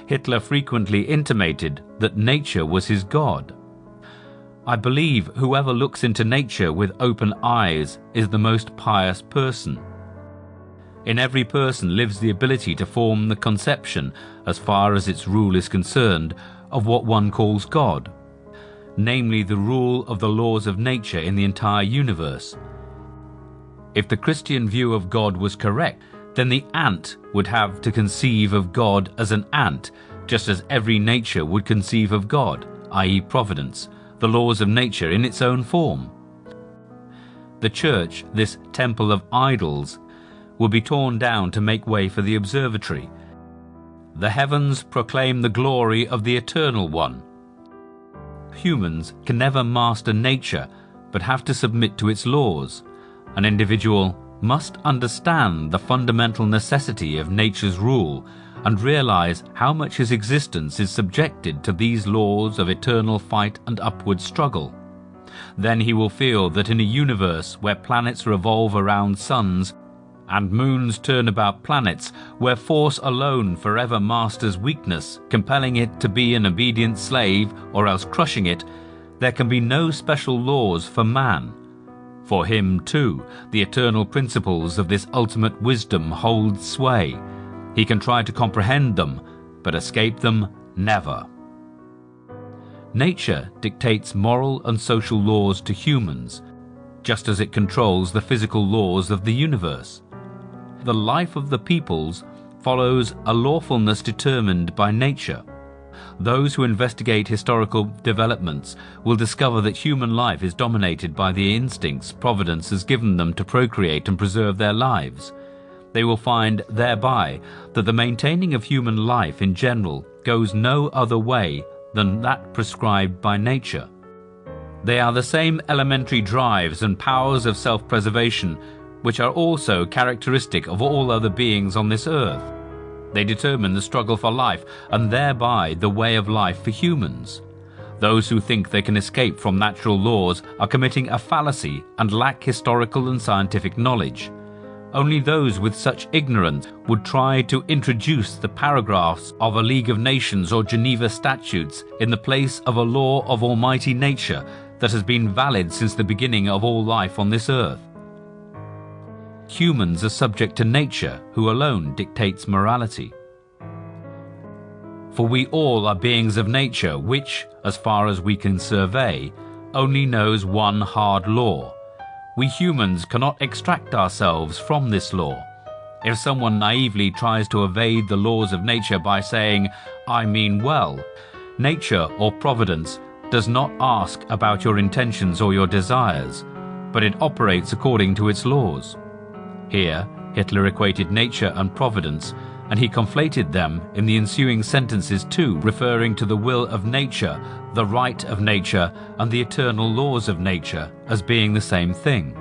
Hitler frequently intimated that nature was his God. I believe whoever looks into nature with open eyes is the most pious person. In every person lives the ability to form the conception, as far as its rule is concerned, of what one calls God, namely the rule of the laws of nature in the entire universe. If the Christian view of God was correct, then the ant would have to conceive of God as an ant, just as every nature would conceive of God, i.e. providence, the laws of nature in its own form. The church, this temple of idols, will be torn down to make way for the observatory. The heavens proclaim the glory of the Eternal One. Humans can never master nature, but have to submit to its laws. An individual must understand the fundamental necessity of nature's rule and realize how much his existence is subjected to these laws of eternal fight and upward struggle. Then he will feel that in a universe where planets revolve around suns and moons turn about planets, where force alone forever masters weakness, compelling it to be an obedient slave or else crushing it, there can be no special laws for man. For him, too, the eternal principles of this ultimate wisdom hold sway. He can try to comprehend them, but escape them never. Nature dictates moral and social laws to humans, just as it controls the physical laws of the universe. The life of the peoples follows a lawfulness determined by nature. Those who investigate historical developments will discover that human life is dominated by the instincts Providence has given them to procreate and preserve their lives. They will find thereby that the maintaining of human life in general goes no other way than that prescribed by nature. They are the same elementary drives and powers of self-preservation which are also characteristic of all other beings on this earth. They determine the struggle for life and thereby the way of life for humans. Those who think they can escape from natural laws are committing a fallacy and lack historical and scientific knowledge. Only those with such ignorance would try to introduce the paragraphs of a League of Nations or Geneva Statutes in the place of a law of almighty nature that has been valid since the beginning of all life on this earth. Humans are subject to nature, who alone dictates morality. For we all are beings of nature which, as far as we can survey, only knows one hard law. We humans cannot extract ourselves from this law. If someone naively tries to evade the laws of nature by saying, "I mean well," nature or providence does not ask about your intentions or your desires, but it operates according to its laws. Here, Hitler equated nature and providence, and he conflated them in the ensuing sentences too, referring to the will of nature, the right of nature, and the eternal laws of nature as being the same thing.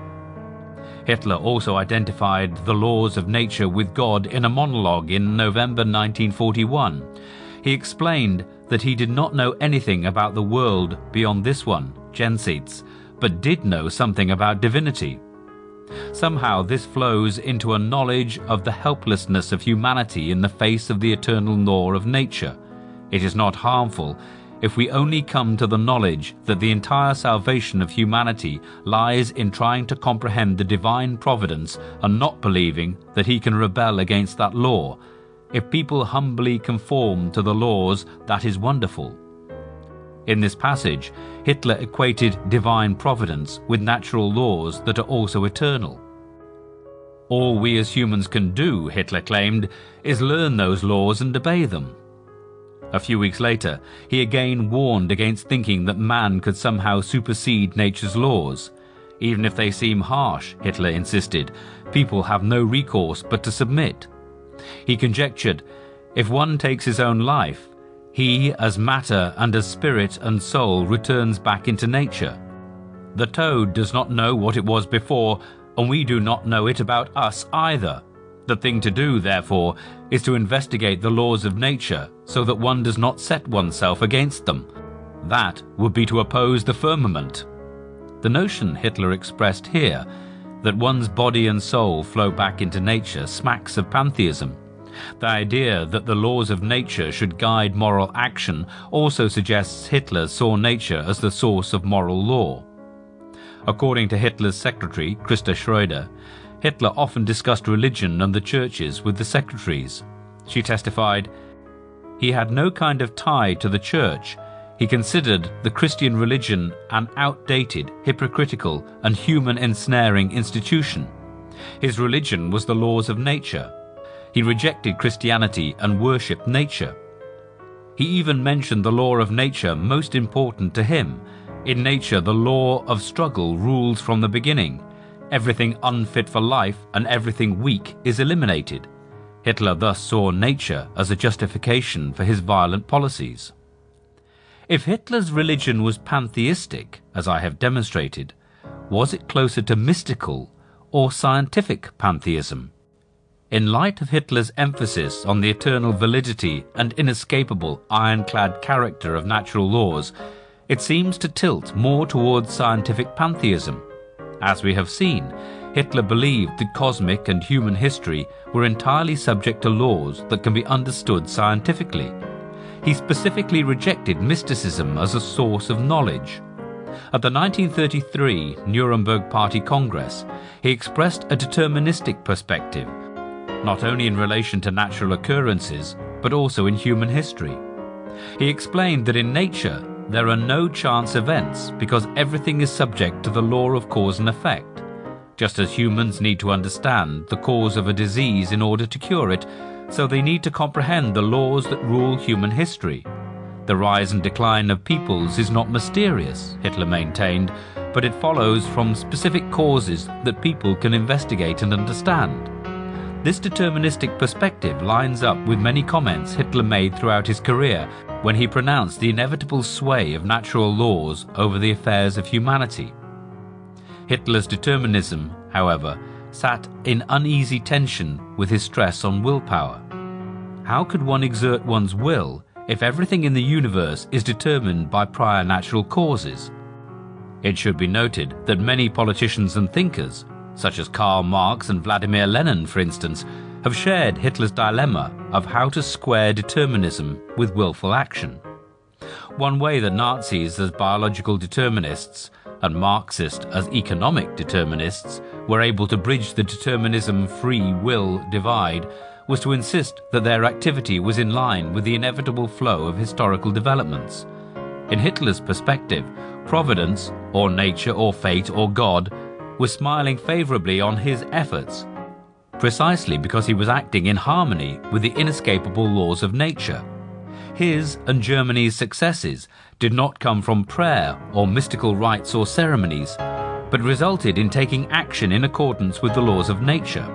Hitler also identified the laws of nature with God in a monologue in November 1941. He explained that he did not know anything about the world beyond this one, Jenseits, but did know something about divinity. Somehow this flows into a knowledge of the helplessness of humanity in the face of the eternal law of nature. It is not harmful if we only come to the knowledge that the entire salvation of humanity lies in trying to comprehend the divine providence and not believing that he can rebel against that law. If people humbly conform to the laws, that is wonderful. In this passage, Hitler equated divine providence with natural laws that are also eternal. All we as humans can do, Hitler claimed, is learn those laws and obey them. A few weeks later, he again warned against thinking that man could somehow supersede nature's laws. Even if they seem harsh, Hitler insisted, people have no recourse but to submit. He conjectured, if one takes his own life, he, as matter and as spirit and soul, returns back into nature. The toad does not know what it was before, and we do not know it about us either. The thing to do, therefore, is to investigate the laws of nature so that one does not set oneself against them. That would be to oppose the firmament. The notion Hitler expressed here, that one's body and soul flow back into nature, smacks of pantheism. The idea that the laws of nature should guide moral action also suggests Hitler saw nature as the source of moral law. According to Hitler's secretary, Christa Schroeder, Hitler often discussed religion and the churches with the secretaries. She testified, "He had no kind of tie to the church. He considered the Christian religion an outdated, hypocritical, and human-ensnaring institution. His religion was the laws of nature. He rejected Christianity and worshipped nature. He even mentioned the law of nature most important to him. In nature, the law of struggle rules from the beginning. Everything unfit for life and everything weak is eliminated." Hitler thus saw nature as a justification for his violent policies. If Hitler's religion was pantheistic, as I have demonstrated, was it closer to mystical or scientific pantheism? In light of Hitler's emphasis on the eternal validity and inescapable ironclad character of natural laws, it seems to tilt more towards scientific pantheism. As we have seen, Hitler believed that cosmic and human history were entirely subject to laws that can be understood scientifically. He specifically rejected mysticism as a source of knowledge. At the 1933 Nuremberg Party Congress, he expressed a deterministic perspective, not only in relation to natural occurrences, but also in human history. He explained that in nature, there are no chance events because everything is subject to the law of cause and effect. Just as humans need to understand the cause of a disease in order to cure it, so they need to comprehend the laws that rule human history. The rise and decline of peoples is not mysterious, Hitler maintained, but it follows from specific causes that people can investigate and understand. This deterministic perspective lines up with many comments Hitler made throughout his career when he pronounced the inevitable sway of natural laws over the affairs of humanity. Hitler's determinism, however, sat in uneasy tension with his stress on willpower. How could one exert one's will if everything in the universe is determined by prior natural causes? It should be noted that many politicians and thinkers, such as Karl Marx and Vladimir Lenin, for instance, have shared Hitler's dilemma of how to square determinism with willful action. One way that Nazis as biological determinists and Marxists as economic determinists were able to bridge the determinism-free will divide was to insist that their activity was in line with the inevitable flow of historical developments. In Hitler's perspective, providence, or nature, or fate, or God, was smiling favorably on his efforts, precisely because he was acting in harmony with the inescapable laws of nature. His and Germany's successes did not come from prayer or mystical rites or ceremonies, but resulted in taking action in accordance with the laws of nature.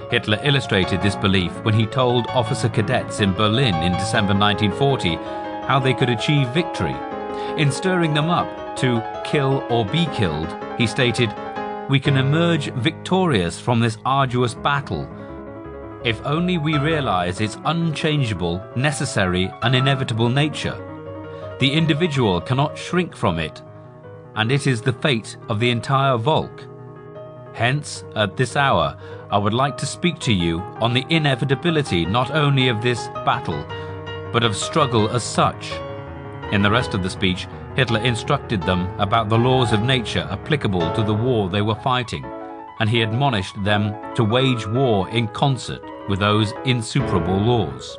Hitler illustrated this belief when he told officer cadets in Berlin in December 1940 how they could achieve victory. In stirring them up to kill or be killed, he stated, "We can emerge victorious from this arduous battle if only we realize its unchangeable, necessary, and inevitable nature. The individual cannot shrink from it, and it is the fate of the entire Volk. Hence, at this hour, I would like to speak to you on the inevitability not only of this battle, but of struggle as such." In the rest of the speech, Hitler instructed them about the laws of nature applicable to the war they were fighting, and he admonished them to wage war in concert with those insuperable laws.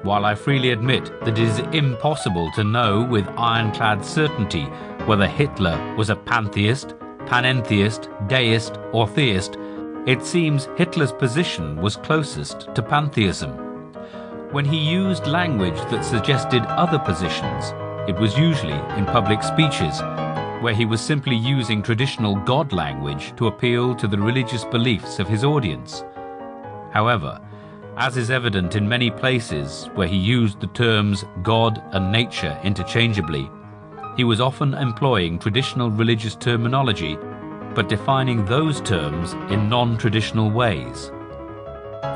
While I freely admit that it is impossible to know with ironclad certainty whether Hitler was a pantheist, panentheist, deist, or theist, it seems Hitler's position was closest to pantheism. When he used language that suggested other positions, it was usually in public speeches, where he was simply using traditional God language to appeal to the religious beliefs of his audience. However, as is evident in many places where he used the terms God and nature interchangeably, he was often employing traditional religious terminology, but defining those terms in non-traditional ways.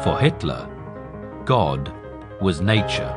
For Hitler, God was nature.